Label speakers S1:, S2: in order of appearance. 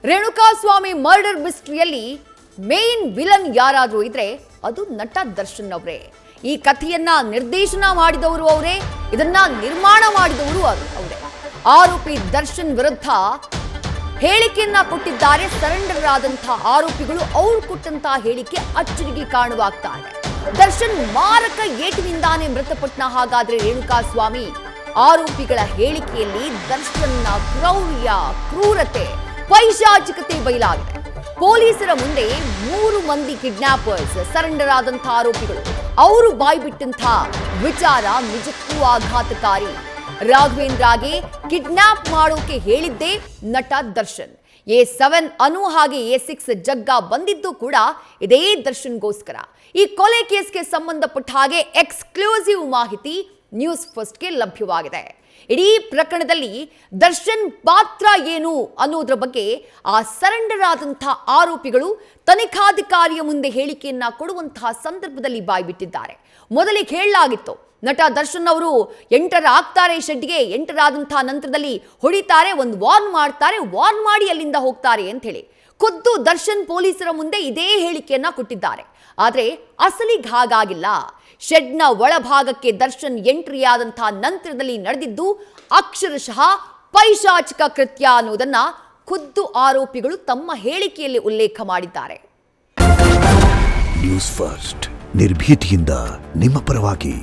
S1: Renukaswamy murder ಮಿಸ್ಟ್ರಿಯಲ್ಲಿ main villain ಯಾರಾದರೂ ಇದ್ರೆ ಅದು ನಟ ದರ್ಶನ್ ಅವರೇ. ಈ ಕಥೆಯನ್ನ ನಿರ್ದೇಶನ ಮಾಡಿದವರು ಅವರೇ, ಇದನ್ನ ನಿರ್ಮಾಣ ಮಾಡಿದವರು ಅವರೇ. ಆರೋಪಿ ದರ್ಶನ್ ವಿರುದ್ಧ ಹೇಳಿಕೆಯನ್ನ ಕೊಟ್ಟಿದ್ದಾರೆ. ಸರೆಂಡರ್ ಆದಂತಹ ಆರೋಪಿಗಳು ಅವರು ಕೊಟ್ಟಂತಹ ಹೇಳಿಕೆ ಅಚ್ಚರಿಗೆ ಕಾರಣವಾಗ್ತಾ ಇದೆ. ದರ್ಶನ್ ಮಾರಕ ಏಟಿನಿಂದಾನೇ ಮೃತಪಟ್ಟ ಹಾಗಾದ್ರೆ ರೇಣುಕಾಸ್ವಾಮಿ ಆರೋಪಿಗಳ ಹೇಳಿಕೆಯಲ್ಲಿ ದರ್ಶನ್ನ ಕ್ರೌರ್ಯ, ಕ್ರೂರತೆ, ಪೈಶಾಚಿಕತೆ ಬಯಲಾಗಿದೆ. ಪೊಲೀಸರ ಮುಂದೆ 3 ಮಂದಿ ಕಿಡ್ನಾಪರ್ಸ್ ಸರೆಂಡರ್ ಆದಂತಹ ಆರೋಪಿಗಳು ಅವರು ಬಾಯ್ಬಿಟ್ಟಂತ ವಿಚಾರ ನಿಜಕ್ಕೂ ಆಘಾತಕಾರಿ. ರಾಘವೇಂದ್ರಗೆ ಕಿಡ್ನಾಪ್ ಮಾಡೋಕೆ ಹೇಳಿದ್ದೇ ನಟ ದರ್ಶನ್. A7 ಅನು ಹಾಗೆ A6 ಜಗ್ಗ ಬಂದಿದ್ದು ಕೂಡ ಇದೇ ದರ್ಶನ್ಗೋಸ್ಕರ. ಈ ಕೊಲೆ ಕೇಸ್ಗೆ ಸಂಬಂಧಪಟ್ಟ ಹಾಗೆ ಎಕ್ಸ್ಕ್ಲೂಸಿವ್ ಮಾಹಿತಿ ನ್ಯೂಸ್ ಫಸ್ಟ್ಗೆ ಲಭ್ಯವಾಗಿದೆ. ಇಡೀ ಪ್ರಕರಣದಲ್ಲಿ ದರ್ಶನ್ ಪಾತ್ರ ಏನು ಅನ್ನೋದ್ರ ಬಗ್ಗೆ ಆ ಸರೆಂಡರ್ ಆದಂತಹ ಆರೋಪಿಗಳು ತನಿಖಾಧಿಕಾರಿಯ ಮುಂದೆ ಹೇಳಿಕೆಯನ್ನ ಕೊಡುವಂತಹ ಸಂದರ್ಭದಲ್ಲಿ ಬಾಯ್ಬಿಟ್ಟಿದ್ದಾರೆ. ಮೊದಲಿಗೆ ಹೇಳಲಾಗಿತ್ತು, ನಟ ದರ್ಶನ್ ಅವರು ಎಂಟರ್ ಆಗ್ತಾರೆ ಶೆಡ್ಗೆ, ಎಂಟರ್ ಆದಂತಹ ನಂತರದಲ್ಲಿ ಹೊಡಿತಾರೆ, ಒಂದು ವಾರ್ನ್ ಮಾಡ್ತಾರೆ, ವಾರ್ನ್ ಮಾಡಿ ಅಲ್ಲಿಂದ ಹೋಗ್ತಾರೆ ಅಂತ ಹೇಳಿ ಖುದ್ದು ದರ್ಶನ್ ಪೊಲೀಸರ ಮುಂದೆ ಇದೇ ಹೇಳಿಕೆಯನ್ನ ಕೊಟ್ಟಿದ್ದಾರೆ. ಆದರೆ ಅಸಲಿಗೆ ಹಾಗಾಗಿಲ್ಲ. ಶೆಡ್ನ ಒಳಭಾಗಕ್ಕೆ ದರ್ಶನ್ ಎಂಟ್ರಿ ಆದಂತಹ ನಂತರದಲ್ಲಿ ನಡೆದಿದ್ದು ಅಕ್ಷರಶಃ ಪೈಶಾಚಿಕ ಕೃತ್ಯ ಅನ್ನೋದನ್ನ ಖುದ್ದು ಆರೋಪಿಗಳು ತಮ್ಮ ಹೇಳಿಕೆಯಲ್ಲಿ ಉಲ್ಲೇಖ ಮಾಡಿದ್ದಾರೆ.
S2: ನ್ಯೂಸ್ ಫಸ್ಟ್ ನಿರ್ಭೀತಿಯಿಂದ ನಿಮ್ಮ ಪರವಾಗಿ.